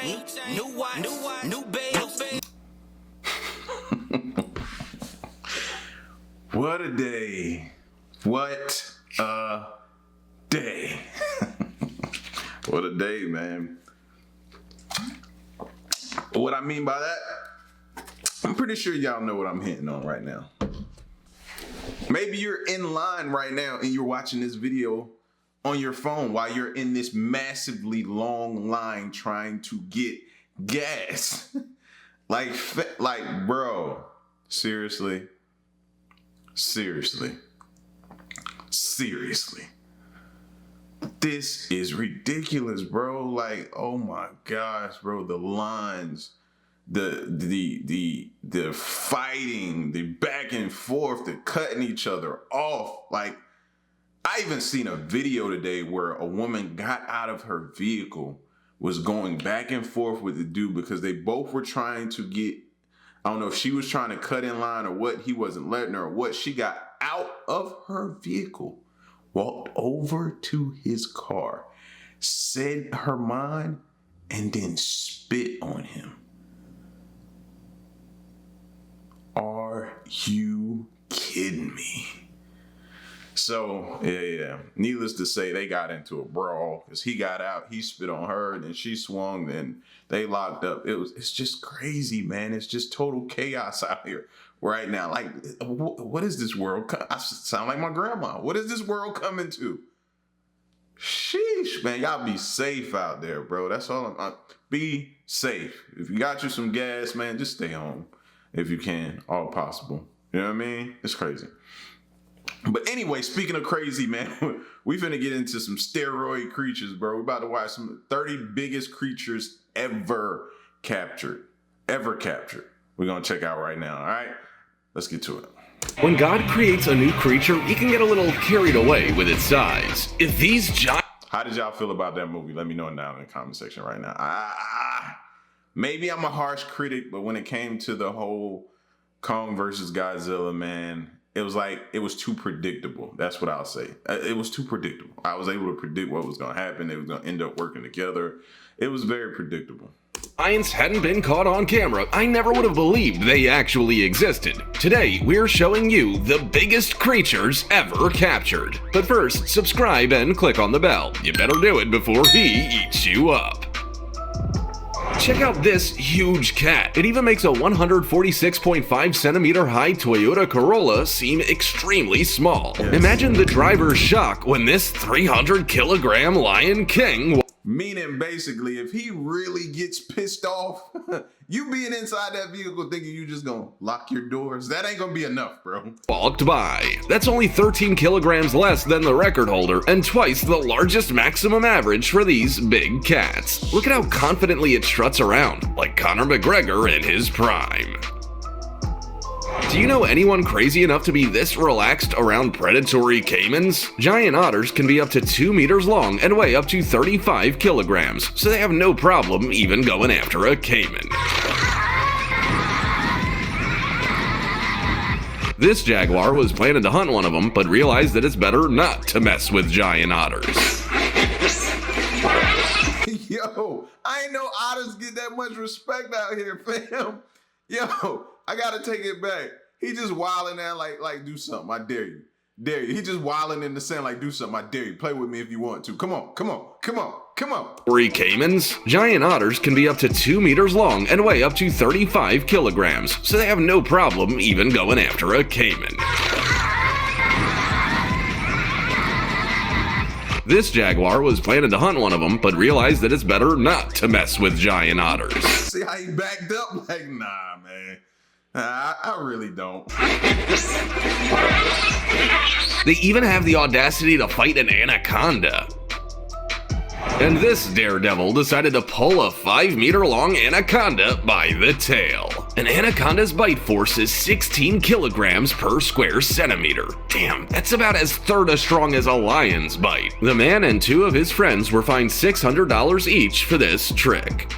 new watch, new babe. What a day. What a day. What a day, man. What I mean by that, I'm pretty sure y'all know what I'm hitting on right now. Maybe you're in line right now and you're watching this video on your phone while you're in this massively long line trying to get gas. like, bro, seriously. This is ridiculous, bro. Like, oh my gosh, bro. The lines, the fighting, the back and forth, the cutting each other off. Like, I even seen a video today where a woman got out of her vehicle, was going back and forth with the dude because they both were trying to get, I don't know if she was trying to cut in line or what, he wasn't letting her or what. She got out of her vehicle, walked over to his car, said her mind, and then spit on him. Are you kidding me? So, yeah. Needless to say, they got into a brawl because he got out, he spit on her, and then she swung, and they locked up. It's just crazy, man. It's just total chaos out here right now. Like, what is this world? I sound like my grandma. What is this world coming to? Sheesh, man. Y'all be safe out there, bro. That's all be safe. If you got you some gas, man, just stay home if you can, all possible. You know what I mean? It's crazy. But anyway, speaking of crazy, man, we finna get into some steroid creatures, bro. We're about to watch some 30 biggest creatures ever captured. We're gonna check out right now, all right? Let's get to it. When God creates a new creature, he can get a little carried away with its size. If these giant... How did y'all feel about that movie? Let me know down in the comment section right now. Maybe I'm a harsh critic, but when it came to the whole Kong versus Godzilla, man, it was too predictable. That's what I'll say. It was too predictable. I was able to predict what was going to happen. They was going to end up working together. It was very predictable. Giants hadn't been caught on camera, I never would have believed they actually existed. Today, we're showing you the biggest creatures ever captured. But first, subscribe and click on the bell. You better do it before he eats you up. Check out this huge cat. It even makes a 146.5 centimeter high Toyota Corolla seem extremely small. Yes. Imagine the driver's shock when this 300 kilogram Lion King... Meaning, basically, if he really gets pissed off, you being inside that vehicle thinking you just gonna lock your doors, that ain't gonna be enough, bro. Walked by. That's only 13 kilograms less than the record holder and twice the largest maximum average for these big cats. Look at how confidently it struts around, like Conor McGregor in his prime. Do you know anyone crazy enough to be this relaxed around predatory caimans? Giant otters can be up to 2 meters long and weigh up to 35 kilograms, so they have no problem even going after a caiman. This jaguar was planning to hunt one of them, but realized that it's better not to mess with giant otters. Yo, I ain't know otters get that much respect out here, fam. Yo, I gotta take it back. He just wilding there like do something. I dare you. He just wilding in the sand like do something. I dare you. Play with me if you want to. Come on. Three caimans? Giant otters can be up to 2 meters long and weigh up to 35 kilograms, so they have no problem even going after a caiman. This jaguar was planning to hunt one of them, but realized that it's better not to mess with giant otters. See how he backed up? Like, nah, man. I really don't. They even have the audacity to fight an anaconda. And this daredevil decided to pull a 5-meter-long anaconda by the tail. An anaconda's bite force is 16 kilograms per square centimeter. Damn, that's about as third as strong as a lion's bite. The man and 2 of his friends were fined $600 each for this trick.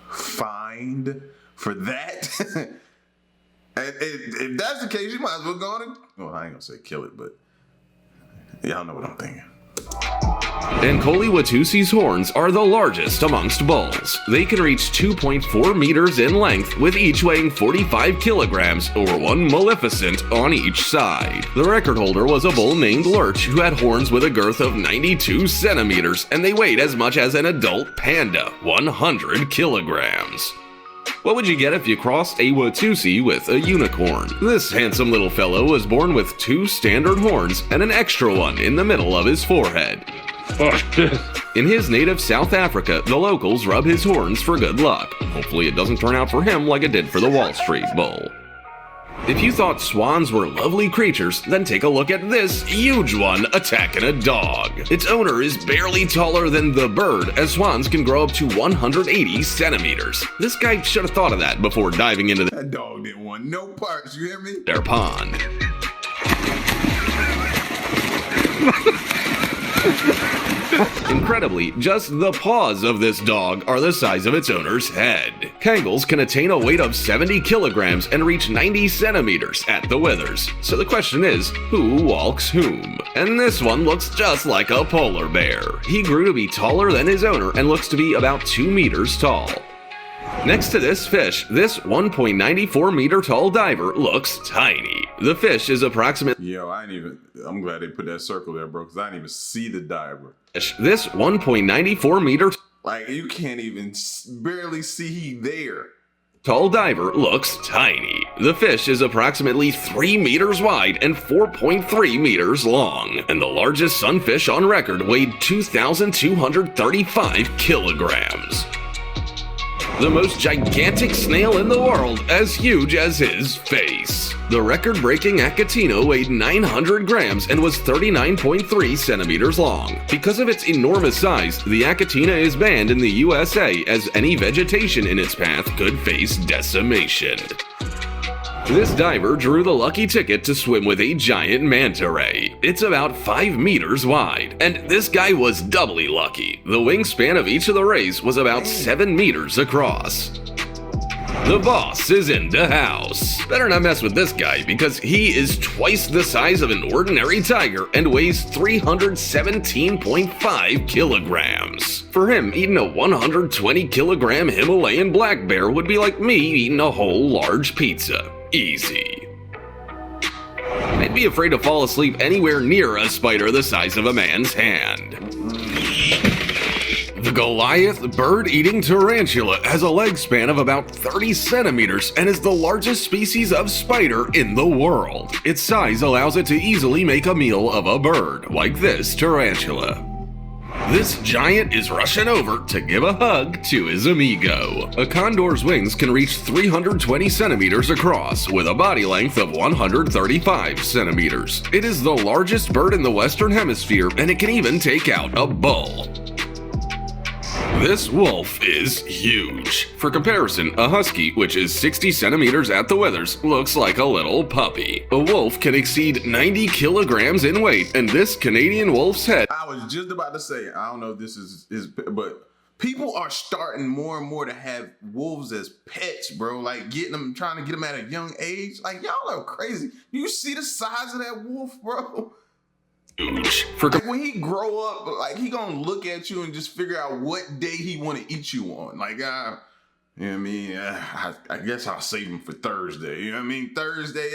Fined for that? If that's the case, you might as well go on and... Well, I ain't gonna say kill it, but y'all know what I'm thinking. And Watusi's horns are the largest amongst bulls. They can reach 2.4 meters in length, with each weighing 45 kilograms or one maleficent on each side. The record holder was a bull named Lurch who had horns with a girth of 92 centimeters, and they weighed as much as an adult panda, 100 kilograms. What would you get if you crossed a Watusi with a unicorn? This handsome little fellow was born with 2 standard horns and an extra one in the middle of his forehead. In his native South Africa, the locals rub his horns for good luck. Hopefully it doesn't turn out for him like it did for the Wall Street Bull. If you thought swans were lovely creatures, then take a look at this huge one attacking a dog. Its owner is barely taller than the bird, as swans can grow up to 180 centimeters. This guy should have thought of that before diving into That dog didn't want no parts, you hear me? their pond. Incredibly, just the paws of this dog are the size of its owner's head. Kangals can attain a weight of 70 kilograms and reach 90 centimeters at the withers. So the question is, who walks whom? And this one looks just like a polar bear. He grew to be taller than his owner and looks to be about 2 meters tall. Next to this fish, this 1.94 meter tall diver looks tiny. The fish is approximately I'm glad they put that circle there, bro, because I didn't even see the diver. This 1.94 meter Like, you can't even barely see he there. tall diver looks tiny. The fish is approximately 3 meters wide and 4.3 meters long, and the largest sunfish on record weighed 2,235 kilograms. The most gigantic snail in the world, as huge as his face. The record-breaking Achatina weighed 900 grams and was 39.3 centimeters long. Because of its enormous size, the Achatina is banned in the USA, as any vegetation in its path could face decimation. This diver drew the lucky ticket to swim with a giant manta ray. It's about 5 meters wide, and this guy was doubly lucky. The wingspan of each of the rays was about 7 meters across. The boss is in the house. Better not mess with this guy because he is twice the size of an ordinary tiger and weighs 317.5 kilograms. For him, eating a 120 kilogram Himalayan black bear would be like me eating a whole large pizza. Easy. I'd be afraid to fall asleep anywhere near a spider the size of a man's hand. The Goliath bird-eating tarantula has a leg span of about 30 centimeters and is the largest species of spider in the world. Its size allows it to easily make a meal of a bird, like this tarantula. This giant is rushing over to give a hug to his amigo. A condor's wings can reach 320 centimeters across, with a body length of 135 centimeters. It is the largest bird in the Western Hemisphere, and it can even take out a bull. This wolf is huge. For comparison, a husky, which is 60 centimeters at the withers, looks like a little puppy. A wolf can exceed 90 kilograms in weight, and this Canadian wolf's head... I was just about to say, I don't know if this is but people are starting more and more to have wolves as pets, bro. Like trying to get them at a young age. Like, y'all are crazy. You see the size of that wolf, bro? Huge. Like, when he grow up, like, he gonna look at you and just figure out what day he want to eat you on. Like, you know what I mean? I guess I'll save him for Thursday. You know what I mean? Thursday,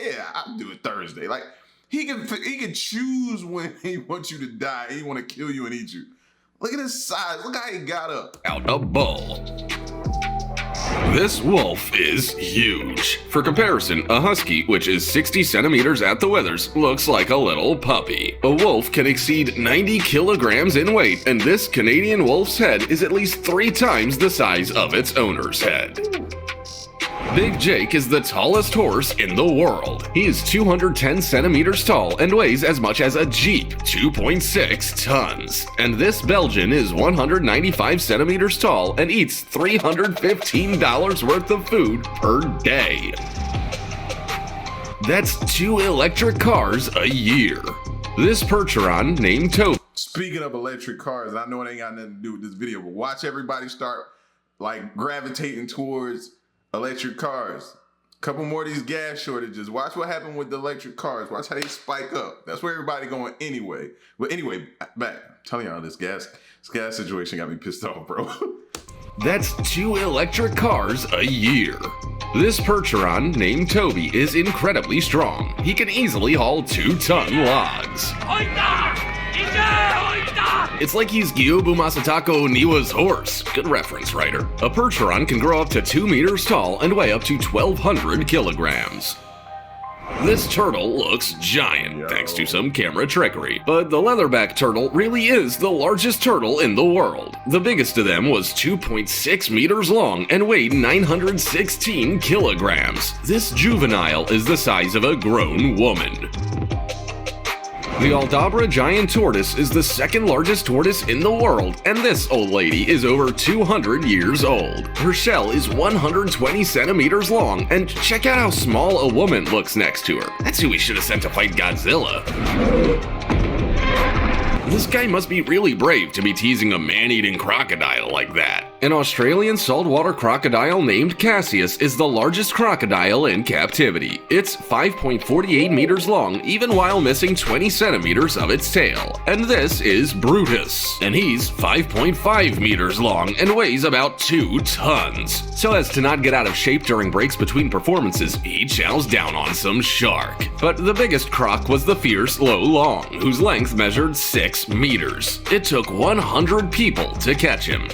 yeah, I'll do it Thursday. Like, he can choose when he wants you to die. He want to kill you and eat you. Look at his size. Look how he got up. Out a bull. This wolf is huge. For comparison, a husky, which is 60 centimeters at the withers, looks like a little puppy. A wolf can exceed 90 kilograms in weight, and this Canadian wolf's head is at least 3 times the size of its owner's head. Big Jake is the tallest horse in the world. He is 210 centimeters tall and weighs as much as a Jeep, 2.6 tons. And this Belgian is 195 centimeters tall and eats $315 worth of food per day. That's 2 electric cars a year. This Percheron named Toby. Speaking of electric cars, I know it ain't got nothing to do with this video, but watch everybody start like gravitating towards electric cars. Couple more of these gas shortages. Watch what happened with the electric cars. Watch how they spike up. That's where everybody going anyway. But anyway, back. I'm telling y'all, this gas situation got me pissed off, bro. That's 2 electric cars a year. This Percheron named Toby is incredibly strong. He can easily haul 2-ton logs. It's like he's Gyobu Masatako Oniwa's horse. Good reference, writer. A Percheron can grow up to 2 meters tall and weigh up to 1,200 kilograms. This turtle looks giant, thanks to some camera trickery. But the leatherback turtle really is the largest turtle in the world. The biggest of them was 2.6 meters long and weighed 916 kilograms. This juvenile is the size of a grown woman. The Aldabra giant tortoise is the second largest tortoise in the world, and this old lady is over 200 years old. Her shell is 120 centimeters long, and check out how small a woman looks next to her. That's who we should have sent to fight Godzilla. This guy must be really brave to be teasing a man-eating crocodile like that. An Australian saltwater crocodile named Cassius is the largest crocodile in captivity. It's 5.48 meters long, even while missing 20 centimeters of its tail. And this is Brutus, and he's 5.5 meters long and weighs about 2 tons. So as to not get out of shape during breaks between performances, he chows down on some shark. But the biggest croc was the fierce Lo Long, whose length measured 6 meters. It took 100 people to catch him.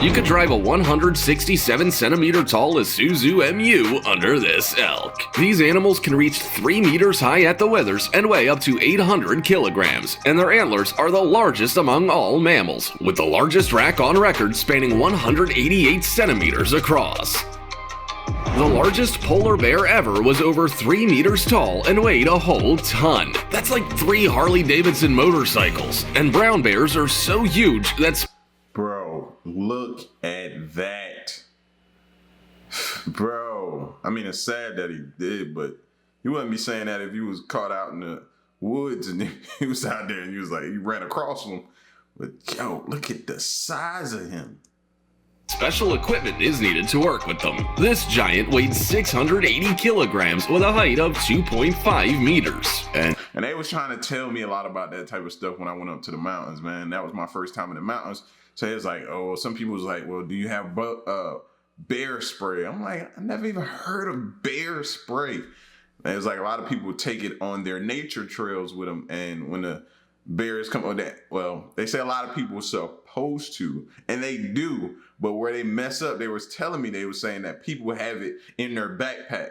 You could drive a 167 centimeter tall Isuzu MU under this elk. These animals can reach 3 meters high at the withers and weigh up to 800 kilograms, and their antlers are the largest among all mammals, with the largest rack on record spanning 188 centimeters across. The largest polar bear ever was over 3 meters tall and weighed a whole ton. That's like 3 Harley-Davidson motorcycles. And brown bears are so huge that's... Bro, look at that. Bro, I mean, it's sad that he did, but you wouldn't be saying that if you was caught out in the woods and he was out there and you was like, you ran across him. But yo, look at the size of him. Special equipment is needed to work with them. This giant weighed 680 kilograms with a height of 2.5 meters. And they was trying to tell me a lot about that type of stuff when I went up to the mountains, man. That was my first time in the mountains. So it's like, oh, some people was like, well, do you have bear spray? I'm like, I never even heard of bear spray. And it was like a lot of people would take it on their nature trails with them. And when the bears come on that, well, they say a lot of people were supposed to, and they do. But where they mess up, they was telling me, they were saying that people have it in their backpack.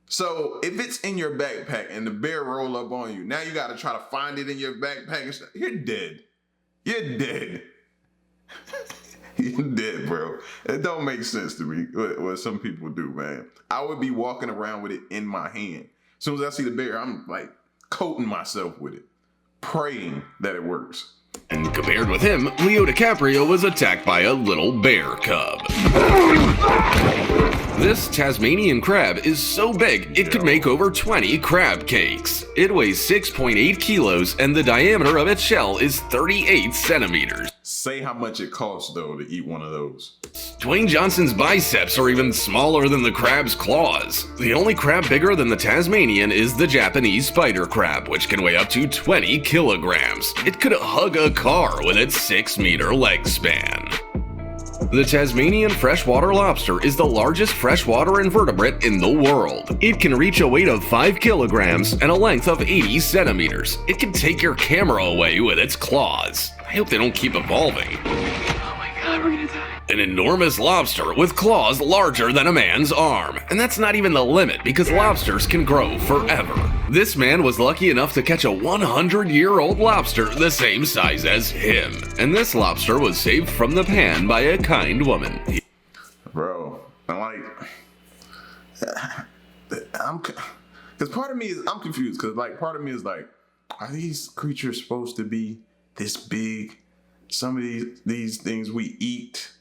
So if it's in your backpack and the bear roll up on you, now you got to try to find it in your backpack and stuff. You're dead. You're dead. You're dead, bro. It don't make sense to me what some people do, man. I would be walking around with it in my hand. As soon as I see the bear, I'm like coating myself with it, praying that it works. And compared with him, Leo DiCaprio was attacked by a little bear cub. This Tasmanian crab is so big, it could make over 20 crab cakes. It weighs 6.8 kilos, and the diameter of its shell is 38 centimeters. Say how much it costs, though, to eat one of those. Dwayne Johnson's biceps are even smaller than the crab's claws. The only crab bigger than the Tasmanian is the Japanese spider crab, which can weigh up to 20 kilograms. It could hug a car with its 6-meter leg span. The Tasmanian freshwater lobster is the largest freshwater invertebrate in the world. It can reach a weight of 5 kilograms and a length of 80 centimeters. It can take your camera away with its claws. I hope they don't keep evolving. Oh my god, we're gonna die. An enormous lobster with claws larger than a man's arm. And that's not even the limit, because lobsters can grow forever. This man was lucky enough to catch a 100-year-old lobster the same size as him. And this lobster was saved from the pan by a kind woman. Bro, because part of me is, I'm confused, because like part of me is like, are these creatures supposed to be this big? Some of these things we eat,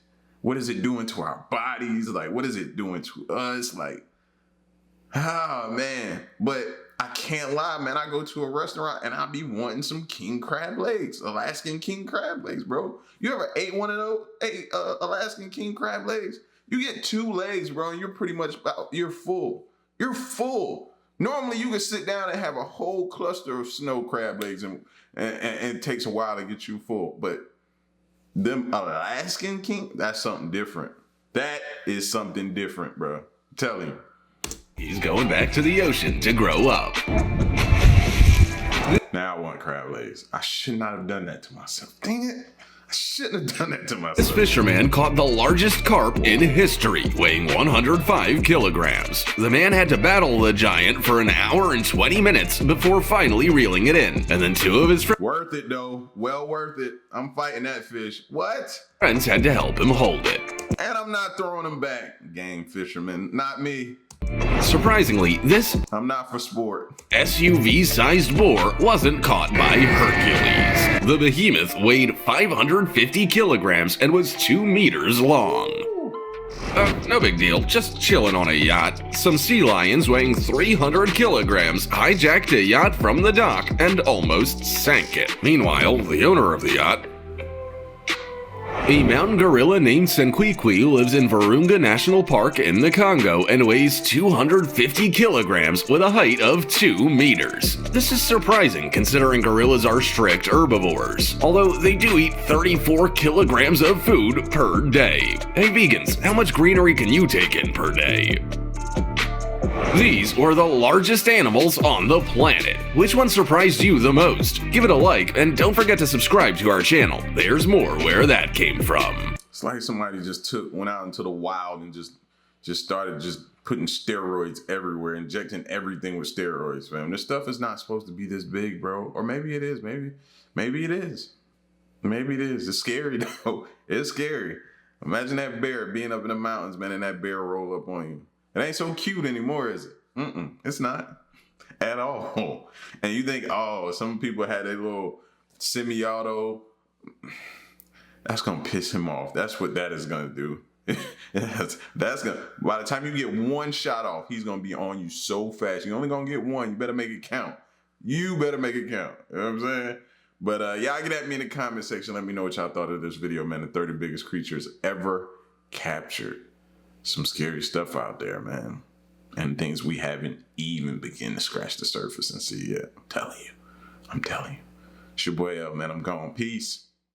what is it doing to our bodies? Like, what is it doing to us? Like, oh man. But I can't lie, man. I go to a restaurant and I be wanting some king crab legs, Alaskan king crab legs, bro. You ever ate one of those Alaskan king crab legs? You get 2 legs, bro, and you're pretty much you're full. You're full. Normally, you can sit down and have a whole cluster of snow crab legs, and it takes a while to get you full. But them Alaskan king, that's something different. That is something different, bro. I'm telling you. He's going back to the ocean to grow up. Now I want crab legs. I should not have done that to myself. Dang it. I shouldn't have done that to myself. This fisherman caught the largest carp in history, weighing 105 kilograms. The man had to battle the giant for an hour and 20 minutes before finally reeling it in. And then 2 of his Worth it, though. Well worth it. I'm fighting that fish. What? friends had to help him hold it. And I'm not throwing him back. Game fisherman. Not me. Surprisingly, this I'm not for sport. SUV-sized boar wasn't caught by Hercules. The behemoth weighed 550 kilograms and was 2 meters long. No big deal, just chilling on a yacht. Some sea lions weighing 300 kilograms hijacked a yacht from the dock and almost sank it. Meanwhile, the owner of the yacht, a mountain gorilla named Senkwikwi, lives in Virunga National Park in the Congo and weighs 250 kilograms with a height of 2 meters. This is surprising considering gorillas are strict herbivores, although they do eat 34 kilograms of food per day. Hey vegans, how much greenery can you take in per day? These were the largest animals on the planet. Which one surprised you the most? Give it a like and don't forget to subscribe to our channel. There's more where that came from. It's like somebody just went out into the wild and just started putting steroids everywhere, injecting everything with steroids, fam. This stuff is not supposed to be this big, bro. Or maybe it is. Maybe it is. Maybe it is. It's scary though. It's scary. Imagine that bear being up in the mountains, man, and that bear roll up on you. It ain't so cute anymore, is it? It's not at all. And you think, oh, some people had a little semi-auto. That's gonna piss him off. That's what that is gonna do. that's gonna. By the time you get one shot off, he's gonna be on you so fast. You're only gonna get one. You better make it count. You better make it count. You know what I'm saying? But y'all get at me in the comment section. Let me know what y'all thought of this video, man. The 30 biggest creatures ever captured. Some scary stuff out there, man. And things we haven't even begun to scratch the surface and see yet. I'm telling you. It's your boy L, man. I'm gone. Peace.